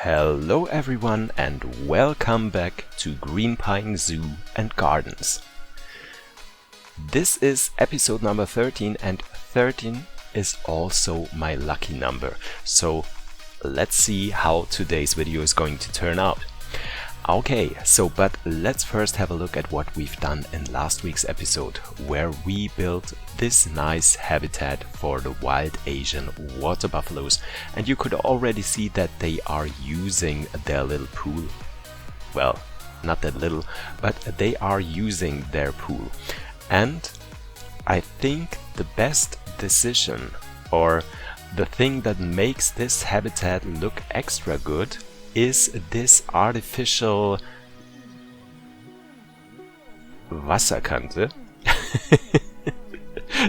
Hello everyone and welcome back to Greenpine Zoo and Gardens. This is episode number 13 and 13 is also my lucky number. So let's see how today's video is going to turn out. Okay, but let's first have a look at what we've done in last week's episode, where we built this nice habitat for the wild Asian water buffaloes, and you could already see that they are using their little pool. Well, not that little, but they are using their pool. And I think the best decision, or the thing that makes this habitat look extra good, is this artificial Wasserkante.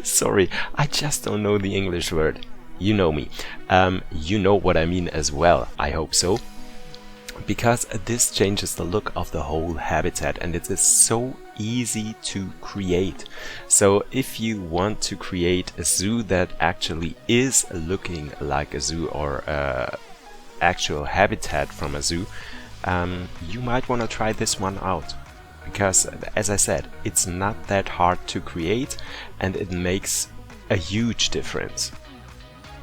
Sorry, I just don't know the English word. You know me. You know what I mean as well, I hope so. Because this changes the look of the whole habitat and it is so easy to create. So if you want to create a zoo that actually is looking like a zoo or actual habitat from a zoo, you might want to try this one out, because as I said, it's not that hard to create and it makes a huge difference.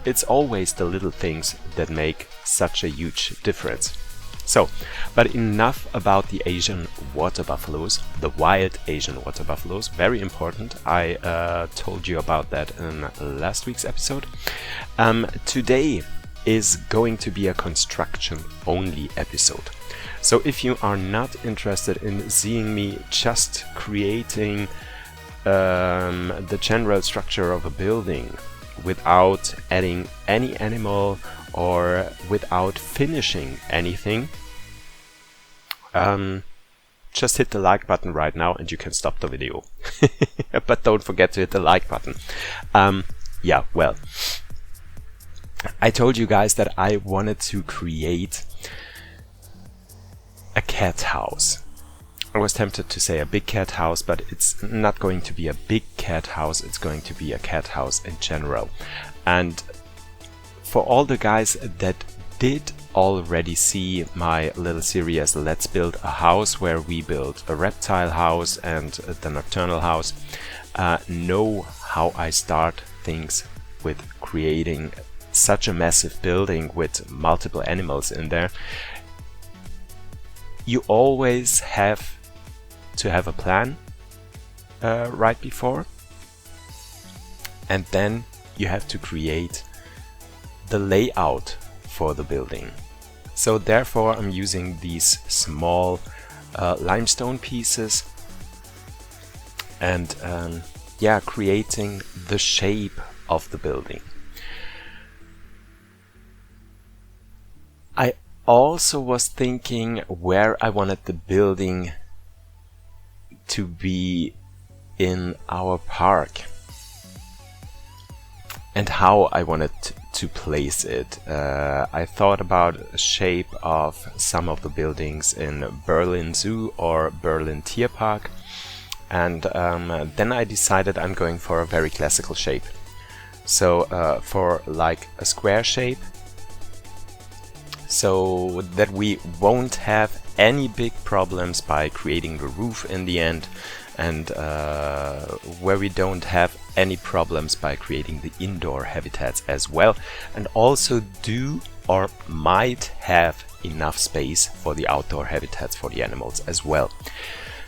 It's always the little things that make such a huge difference. So, but enough about the Asian water buffaloes, the wild Asian water buffaloes, very important. I told you about that in last week's episode. Today is going to be a construction only episode. So if you are not interested in seeing me just creating the general structure of a building without adding any animal or without finishing anything, just hit the like button right now and you can stop the video. But don't forget to hit the like button. Yeah, well, I told you guys that I wanted to create a cat house. I was tempted to say a big cat house, but it's not going to be a big cat house, it's going to be a cat house in general. And for all the guys that did already see my little series Let's Build a House, where we built a reptile house and the nocturnal house, know how I start things with creating such a massive building with multiple animals in there. You always have to have a plan right before, and then you have to create the layout for the building. So therefore I'm using these small limestone pieces and creating the shape of the building. I also was thinking where I wanted the building to be in our park and how I wanted to place it. I thought about a shape of some of the buildings in Berlin Zoo or Berlin Tierpark, and then I decided I'm going for a very classical shape. So for like a square shape, so that we won't have any big problems by creating the roof in the end, and where we don't have any problems by creating the indoor habitats as well, and also do or might have enough space for the outdoor habitats for the animals as well.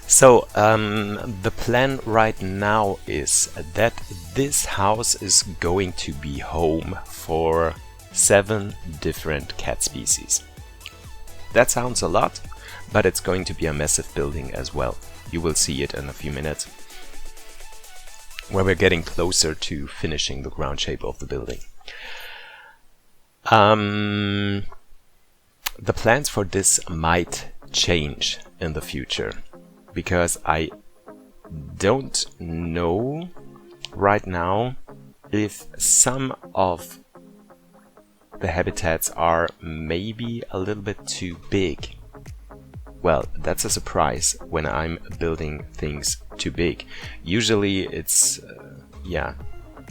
So the plan right now is that this house is going to be home for 7 different cat species. That sounds a lot, but it's going to be a massive building as well. You will see it in a few minutes, where we're getting closer to finishing the ground shape of the building. The plans for this might change in the future, because I don't know right now if some of the habitats are maybe a little bit too big. Well, that's a surprise when I'm building things too big. Usually it's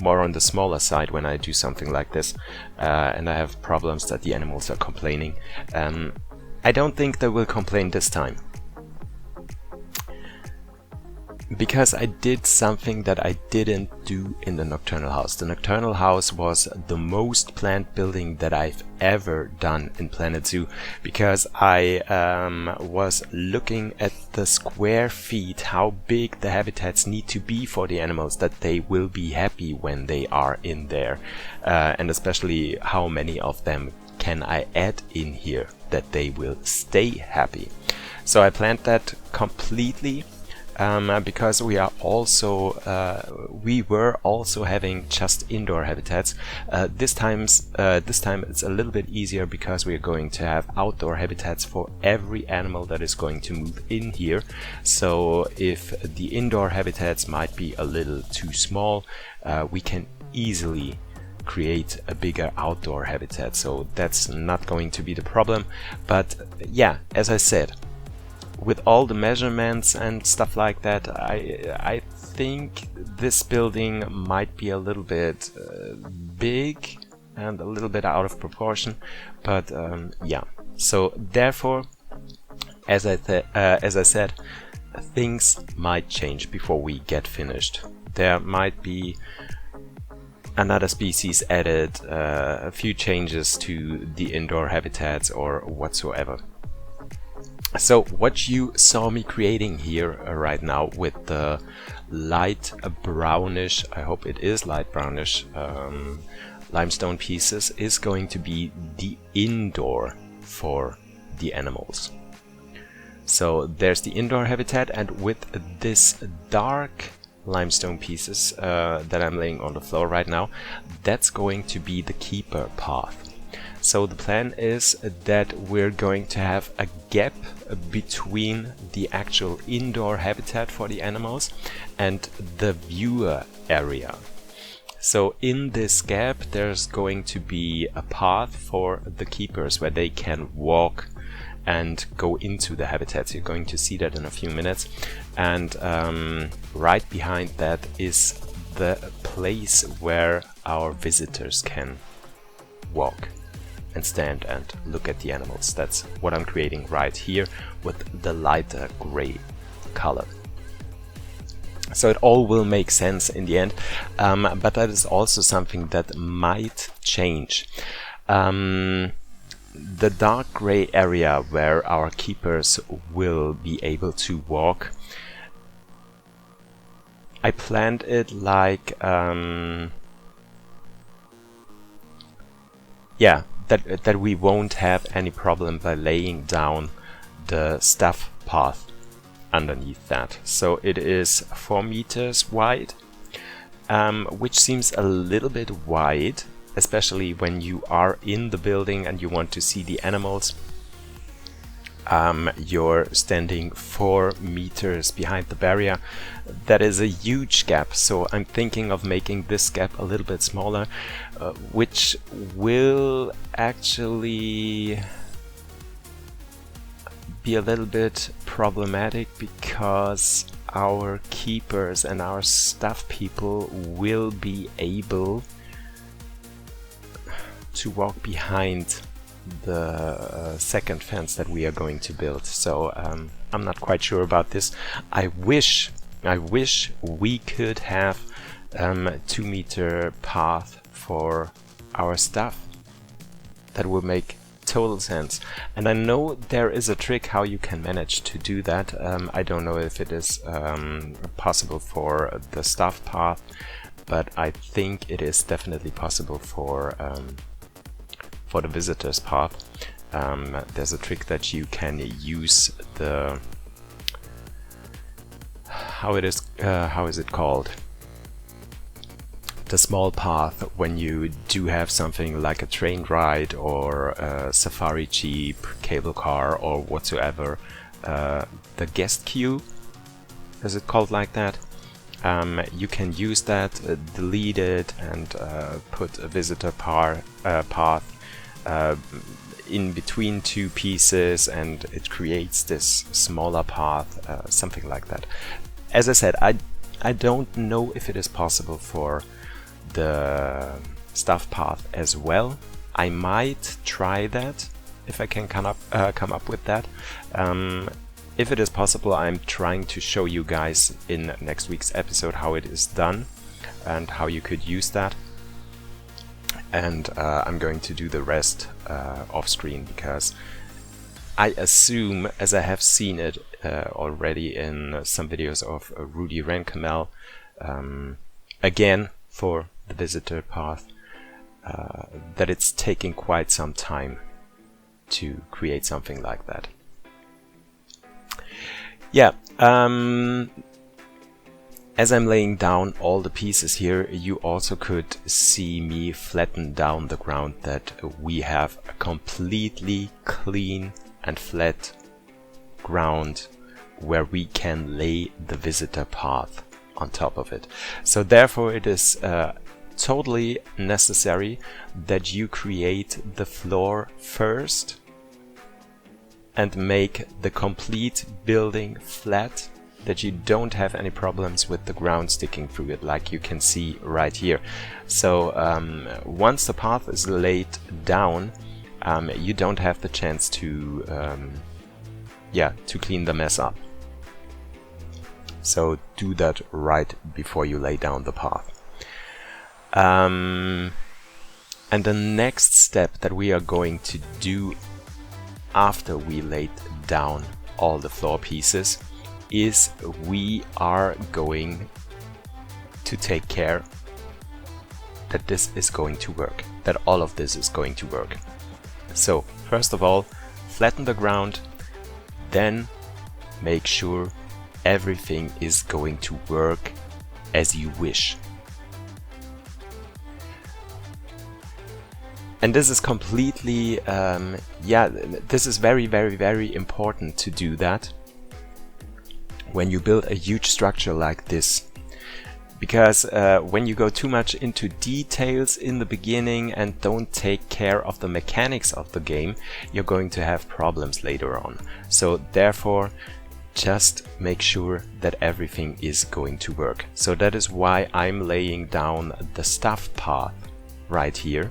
more on the smaller side when I do something like this, and I have problems that the animals are complaining. I don't think they will complain this time, because I did something that I didn't do in the nocturnal house. The nocturnal house was the most planned building that I've ever done in Planet Zoo, because I was looking at the square feet, how big the habitats need to be for the animals, that they will be happy when they are in there, and especially how many of them can I add in here that they will stay happy. So I planned that completely. Because we were also having just indoor habitats. This time it's a little bit easier, because we are going to have outdoor habitats for every animal that is going to move in here. So if the indoor habitats might be a little too small, we can easily create a bigger outdoor habitat. So that's not going to be the problem. But yeah, as I said, with all the measurements and stuff like that, I think this building might be a little bit big and a little bit out of proportion, but yeah. So therefore, as I said, things might change before we get finished. There might be another species added, a few changes to the indoor habitats or whatsoever. So what you saw me creating here right now with the light brownish, I hope it is light brownish, limestone pieces is going to be the indoor for the animals. So there's the indoor habitat, and with this dark limestone pieces that I'm laying on the floor right now, that's going to be the keeper path. So the plan is that we're going to have a gap between the actual indoor habitat for the animals and the viewer area. So in this gap there's going to be a path for the keepers where they can walk and go into the habitats. You're going to see that in a few minutes. And right behind that is the place where our visitors can walk and stand and look at the animals. That's what I'm creating right here with the lighter gray color. So it all will make sense in the end, but that is also something that might change. The dark gray area where our keepers will be able to walk, I planned it like yeah, that we won't have any problem by laying down the stuff path underneath that. So it is 4 meters wide, which seems a little bit wide, especially when you are in the building and you want to see the animals. You're standing 4 meters behind the barrier. That is a huge gap, so I'm thinking of making this gap a little bit smaller, which will actually be a little bit problematic, because our keepers and our staff people will be able to walk behind the second fence that we are going to build. So I'm not quite sure about this. I wish we could have 2 meter path for our staff. That would make total sense. And I know there is a trick how you can manage to do that. I don't know if it is possible for the staff path, but I think it is definitely possible for the visitors path. There's a trick that you can use the how is it called? The small path when you do have something like a train ride or a safari jeep, cable car or whatsoever. The guest queue, is it called like that? You can use that, delete it, and put a visitor path in between 2 pieces, and it creates this smaller path, something like that. As I said, I don't know if it is possible for the stuff path as well. I might try that if I can come up with that. If it is possible, I'm trying to show you guys in next week's episode how it is done and how you could use that. And I'm going to do the rest off screen, because I assume, as I have seen it already in some videos of Rudy Renkamel, again for the visitor path, that it's taking quite some time to create something like that. Yeah, as I'm laying down all the pieces here, you also could see me flatten down the ground, that we have a completely clean and flat ground where we can lay the visitor path on top of it. So therefore it is totally necessary that you create the floor first and make the complete building flat, that you don't have any problems with the ground sticking through it, like you can see right here. So once the path is laid down, you don't have the chance to clean the mess up. So do that right before you lay down the path. And the next step that we are going to do after we laid down all the floor pieces is we are going to take care that this is going to work, that all of this is going to work. So first of all, flatten the ground, then make sure everything is going to work as you wish. And this is completely, this is very, very, very important to do that when you build a huge structure like this. Because when you go too much into details in the beginning and don't take care of the mechanics of the game, you're going to have problems later on. So therefore, just make sure that everything is going to work. So that is why I'm laying down the stuff path right here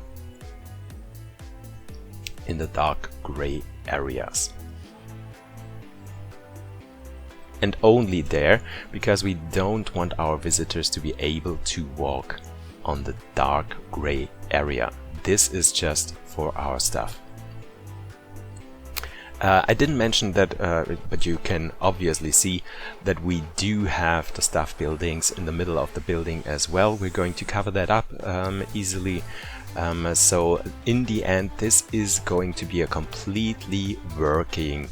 in the dark gray areas. And only there, because we don't want our visitors to be able to walk on the dark gray area. This is just for our stuff. I didn't mention that, but you can obviously see that we do have the stuff buildings in the middle of the building as well. We're going to cover that up easily. So in the end, this is going to be a completely working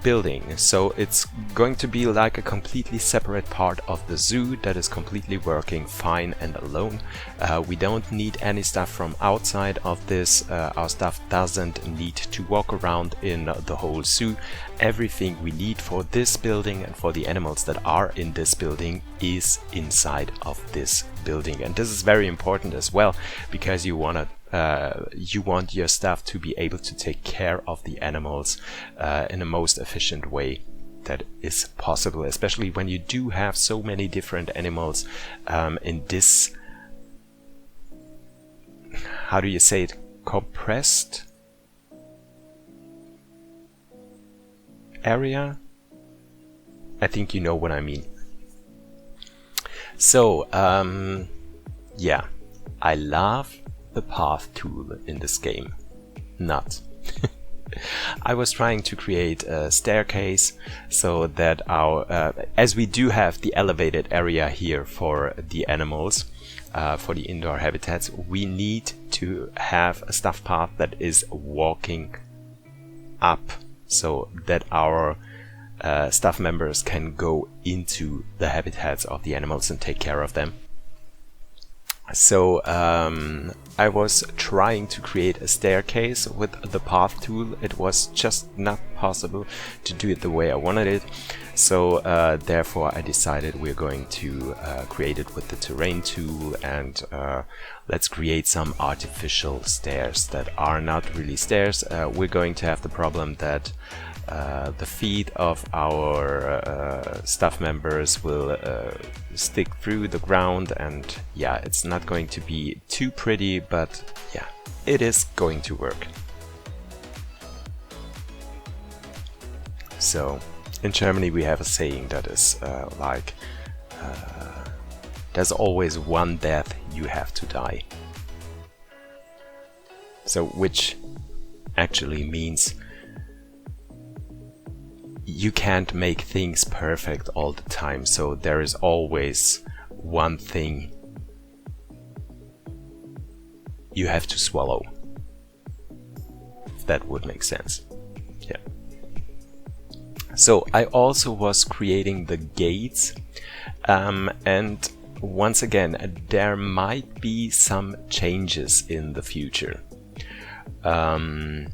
building. So it's going to be like a completely separate part of the zoo that is completely working fine and alone. We don't need any stuff from outside of this. Our stuff doesn't need to walk around in the whole zoo. Everything we need for this building and for the animals that are in this building is inside of this building. And this is very important as well, because you want your staff to be able to take care of the animals in the most efficient way that is possible, especially when you do have so many different animals in this, how do you say it, compressed area? I think you know what I mean. So yeah, I love the path tool in this game. Not. I was trying to create a staircase so that our, as we do have the elevated area here for the animals, for the indoor habitats, we need to have a stuff path that is walking up so that our staff members can go into the habitats of the animals and take care of them. So I was trying to create a staircase with the path tool. It was just not possible to do it the way I wanted it. So therefore I decided we're going to create it with the terrain tool, and let's create some artificial stairs that are not really stairs. We're going to have the problem that the feet of our staff members will stick through the ground, and yeah, it's not going to be too pretty, but yeah, it is going to work. So in Germany we have a saying that is like there's always one death you have to die. So which actually means you can't make things perfect all the time, so there is always one thing you have to swallow, if that would make sense. Yeah. So I also was creating the gates, and once again there might be some changes in the future. The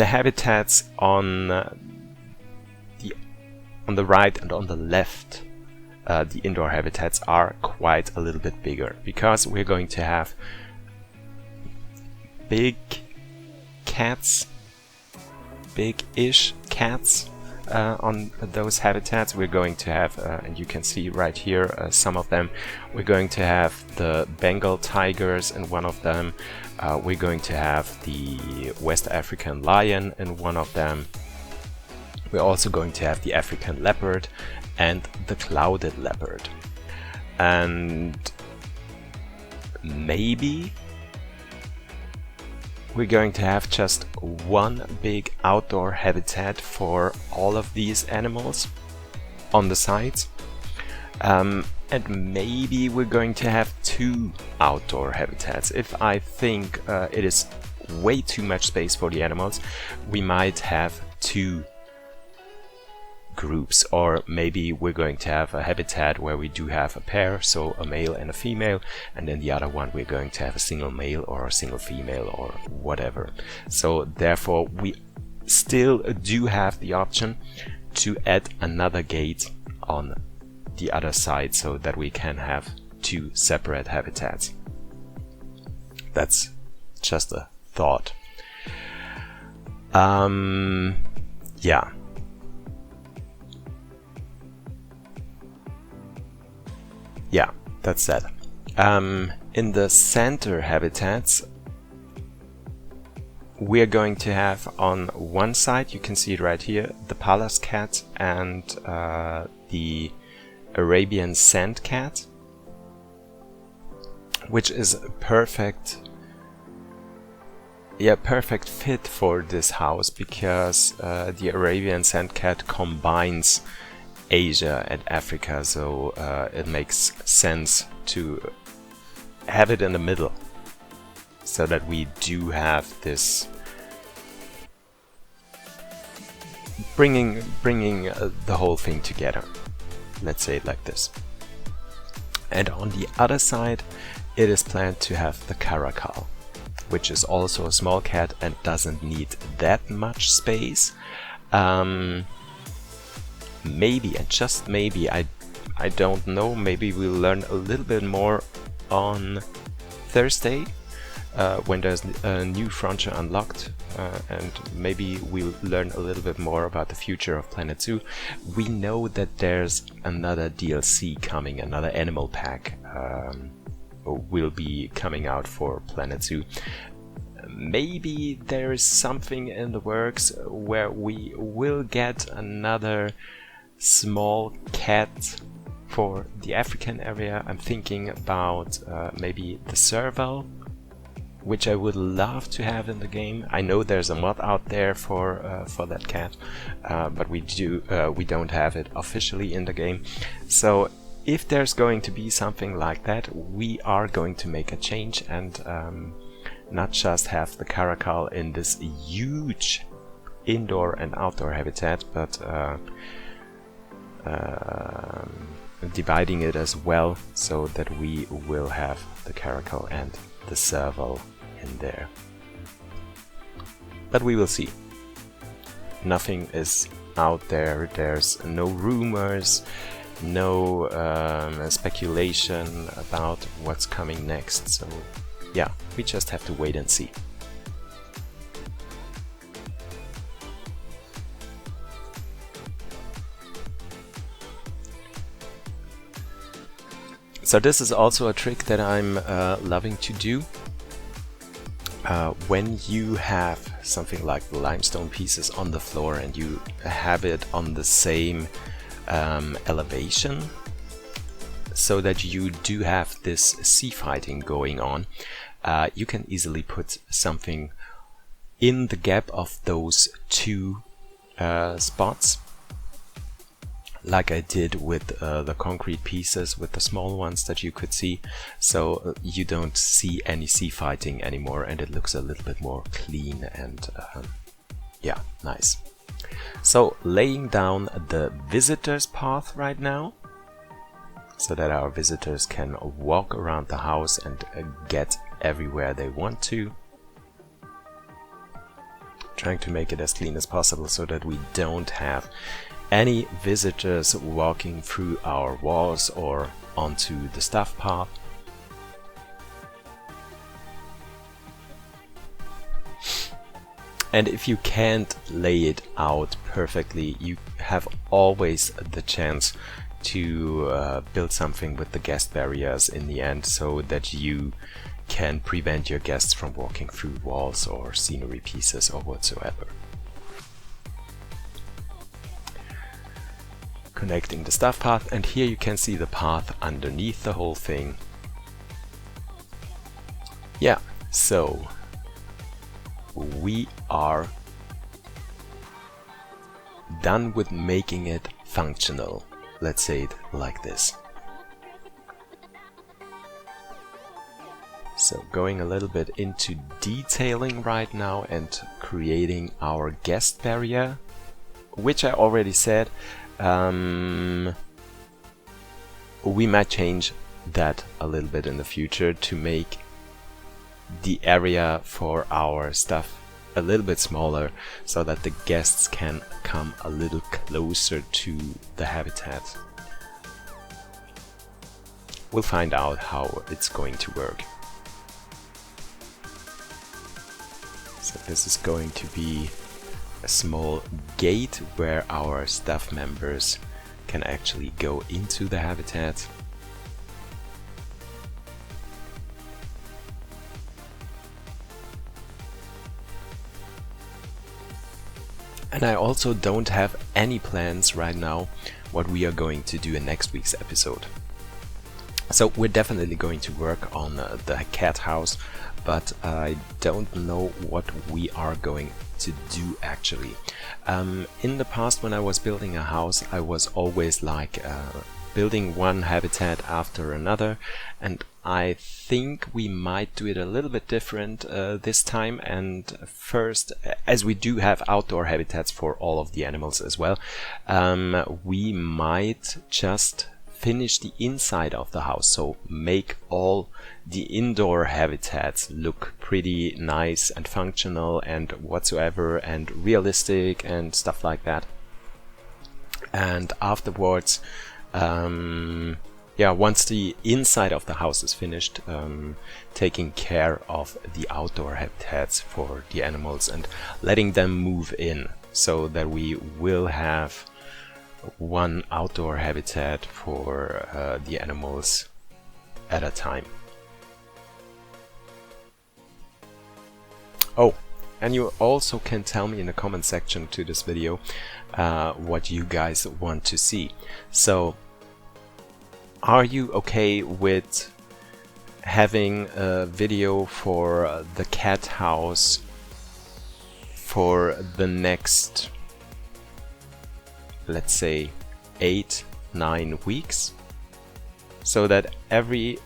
habitats on the right and on the left, the indoor habitats, are quite a little bit bigger, because we're going to have big-ish cats on those habitats. We're going to have, and you can see right here some of them, we're going to have the Bengal tigers in one of them, we're going to have the West African lion in one of them, we're also going to have the African leopard and the clouded leopard, and maybe we're going to have just one big outdoor habitat for all of these animals on the sides, and maybe we're going to have two outdoor habitats. If I think it is way too much space for the animals, we might have two groups, or maybe we're going to have a habitat where we do have a pair, so a male and a female, and then the other one we're going to have a single male or a single female or whatever. So therefore we still do have the option to add another gate on the other side, so that we can have two separate habitats. That's just a thought. Yeah. Yeah, that's that. In the center habitats, we're going to have on one side, you can see it right here, the Pallas cat and the Arabian sand cat, which is perfect fit for this house, because the Arabian sand cat combines Asia and Africa, so it makes sense to have it in the middle, so that we do have this bringing the whole thing together. Let's say it like this. And on the other side, it is planned to have the caracal, which is also a small cat and doesn't need that much space. Maybe, and just maybe, I don't know, maybe we'll learn a little bit more on Thursday, when there's a new frontier unlocked, and maybe we'll learn a little bit more about the future of Planet Zoo. We know that there's another DLC coming, another animal pack will be coming out for Planet Zoo. Maybe there is something in the works where we will get another small cat for the African area. I'm thinking about maybe the serval, which I would love to have in the game. I know there's a mod out there for that cat, but we don't have it officially in the game. So if there's going to be something like that, we are going to make a change and not just have the caracal in this huge indoor and outdoor habitat, but dividing it as well, so that we will have the caracal and the serval in there. But we will see. Nothing is out there, there's no rumors, no speculation about what's coming next, so yeah, we just have to wait and see. So this is also a trick that I'm loving to do. When you have something like the limestone pieces on the floor and you have it on the same elevation, so that you do have this sea fighting going on, you can easily put something in the gap of those two spots, like I did with the concrete pieces, with the small ones that you could see, so you don't see any sea fighting anymore and it looks a little bit more clean and yeah, nice. So laying down the visitors path right now, so that our visitors can walk around the house and get everywhere they want to. Trying to make it as clean as possible so that we don't have any visitors walking through our walls or onto the stuff path. And if you can't lay it out perfectly, you have always the chance to build something with the guest barriers in the end, so that you can prevent your guests from walking through walls or scenery pieces or whatsoever. Connecting the stuff path, and here you can see the path underneath the whole thing. Yeah, so we are done with making it functional. Let's say it like this. So going a little bit into detailing right now and creating our guest barrier, which I already said, we might change that a little bit in the future to make the area for our stuff a little bit smaller, so that the guests can come a little closer to the habitat. We'll find out how it's going to work. So this is going to be a small gate where our staff members can actually go into the habitat. And I also don't have any plans right now what we are going to do in next week's episode. So we're definitely going to work on the cat house, but I don't know what we are going to do actually. In the past, when I was building a house, I was always like building one habitat after another, and I think we might do it a little bit different this time. And first, as we do have outdoor habitats for all of the animals as well, we might just finish the inside of the house, so make all the indoor habitats look pretty nice and functional and whatsoever and realistic and stuff like that. And afterwards, yeah, once the inside of the house is finished, taking care of the outdoor habitats for the animals and letting them move in, so that we will have one outdoor habitat for the animals at a time. Oh, and you also can tell me in the comment section to this video what you guys want to see. So, are you okay with having a video for the cat house for the next, let's say, 8-9 weeks, so that every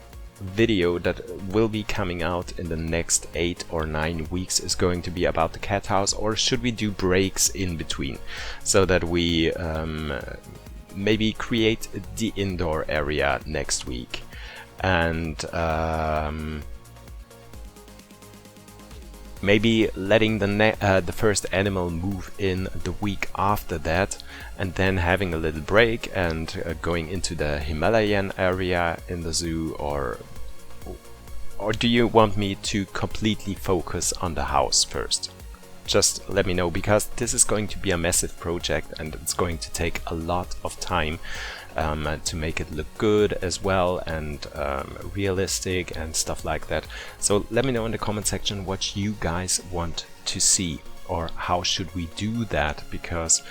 video that will be coming out in the next 8 or 9 weeks is going to be about the cat house? Or should we do breaks in between, so that we maybe create the indoor area next week and maybe letting the first animal move in the week after that, and then having a little break and going into the Himalayan area in the zoo? Or do you want me to completely focus on the house first? just let me know, because this is going to be a massive project and it's going to take a lot of time to make it look good as well, and realistic and stuff like that. So let me know in the comment section what you guys want to see, or how should we do that, because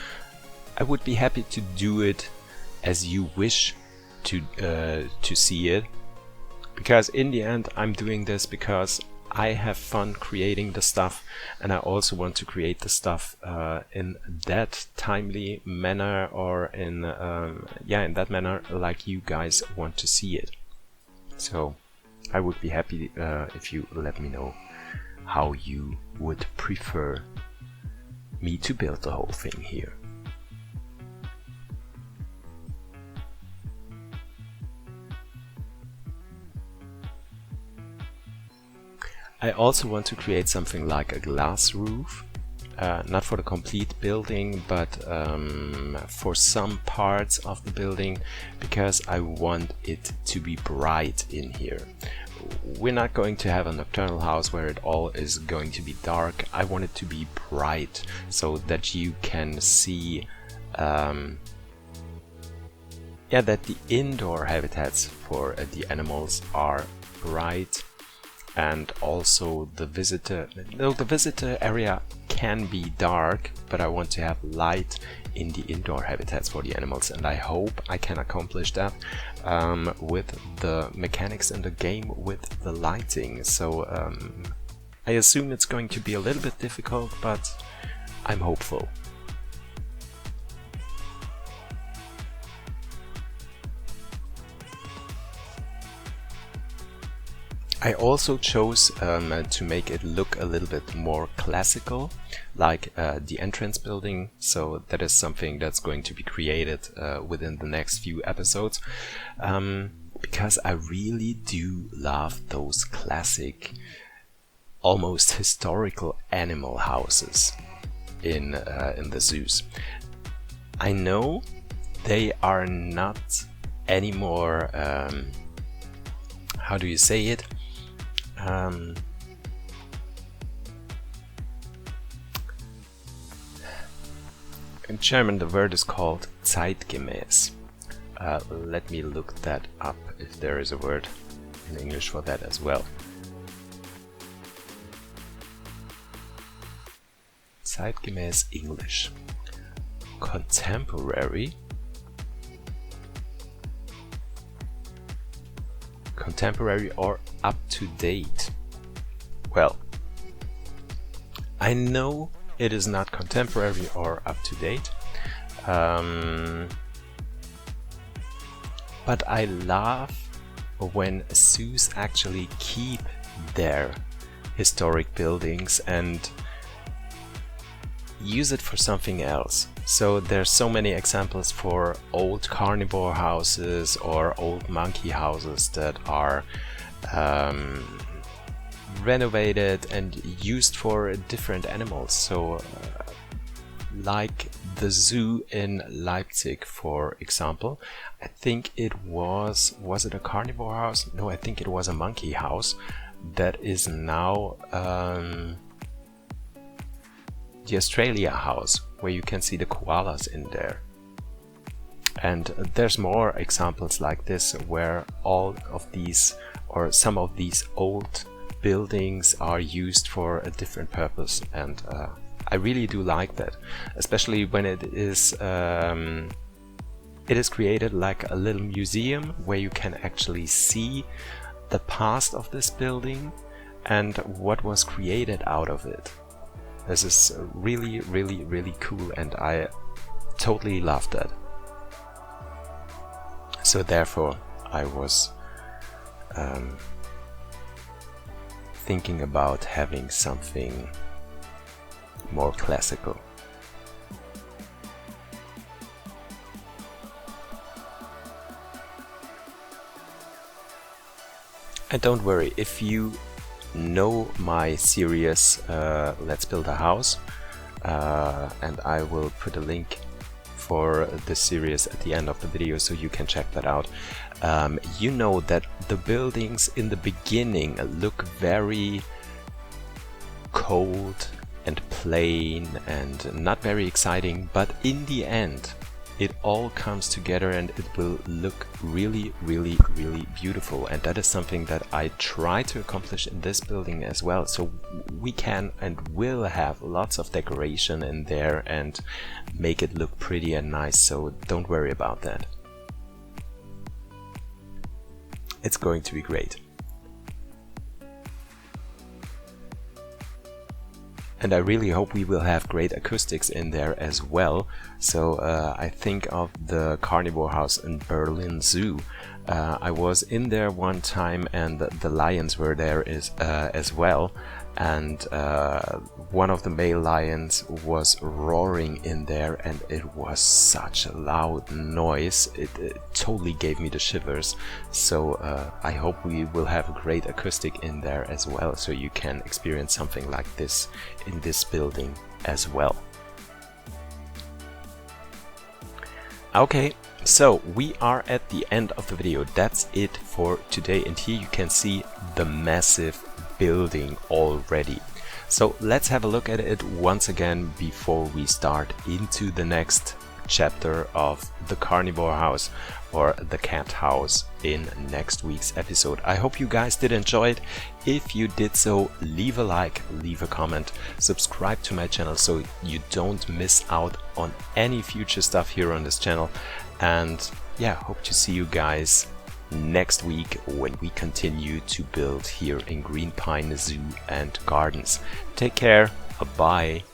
I would be happy to do it as you wish to see it, because in the end I'm doing this because I have fun creating the stuff, and I also want to create the stuff in that timely manner, or in in that manner like you guys want to see it. So I would be happy if you let me know how you would prefer me to build the whole thing here. I also want to create something like a glass roof, not for the complete building, but for some parts of the building, because I want it to be bright in here. We're not going to have a nocturnal house where it all is going to be dark. I want it to be bright so that you can see that the indoor habitats for the animals are bright. And also the visitor area can be dark, but I want to have light in the indoor habitats for the animals, and I hope I can accomplish that with the mechanics in the game with the lighting. So I assume it's going to be a little bit difficult, but I'm hopeful. I also chose to make it look a little bit more classical, like the entrance building, so that is something that's going to be created within the next few episodes, because I really do love those classic, almost historical animal houses in the zoos. I know they are not anymore, how do you say it? In German the word is called zeitgemäß. Let me look that up if there is a word in English for that as well. Zeitgemäß English. Contemporary. Contemporary or up to date. Well, I know it is not contemporary or up to date, but I love when zoos actually keep their historic buildings and use it for something else. So there's so many examples for old carnivore houses or old monkey houses that are renovated and used for different animals. So like the zoo in Leipzig, for example, I think it was it a carnivore house? No, I think it was a monkey house that is now the Australia house, where you can see the koalas in there. And there's more examples like this, where all of these or some of these old buildings are used for a different purpose, and I really do like that, especially when it is created like a little museum where you can actually see the past of this building and what was created out of it. This is really, really, really cool, and I totally love that. So therefore I was thinking about having something more classical. And don't worry, if you know my series Let's Build a House, and I will put a link for the series at the end of the video so you can check that out. You know that the buildings in the beginning look very cold and plain and not very exciting, but in the end it all comes together and it will look really beautiful, and that is something that I try to accomplish in this building as well. So we can and will have lots of decoration in there and make it look pretty and nice, so don't worry about that. It's going to be great. And I really hope we will have great acoustics in there as well. So I think of the carnivore house in Berlin Zoo. I was in there one time and the lions were there as well. And one of the male lions was roaring in there, and it was such a loud noise. It totally gave me the shivers. So I hope we will have a great acoustic in there as well, so you can experience something like this in this building as well. Okay, so we are at the end of the video. That's it for today, and here you can see the massive building already. So let's have a look at it once again before we start into the next chapter of the carnivore house or the cat house in next week's episode. I hope you guys did enjoy it. If you did so, leave a like, leave a comment, subscribe to my channel so you don't miss out on any future stuff here on this channel. And yeah, hope to see you guys next week when we continue to build here in Greenpine Zoo and Gardens. Take care, bye.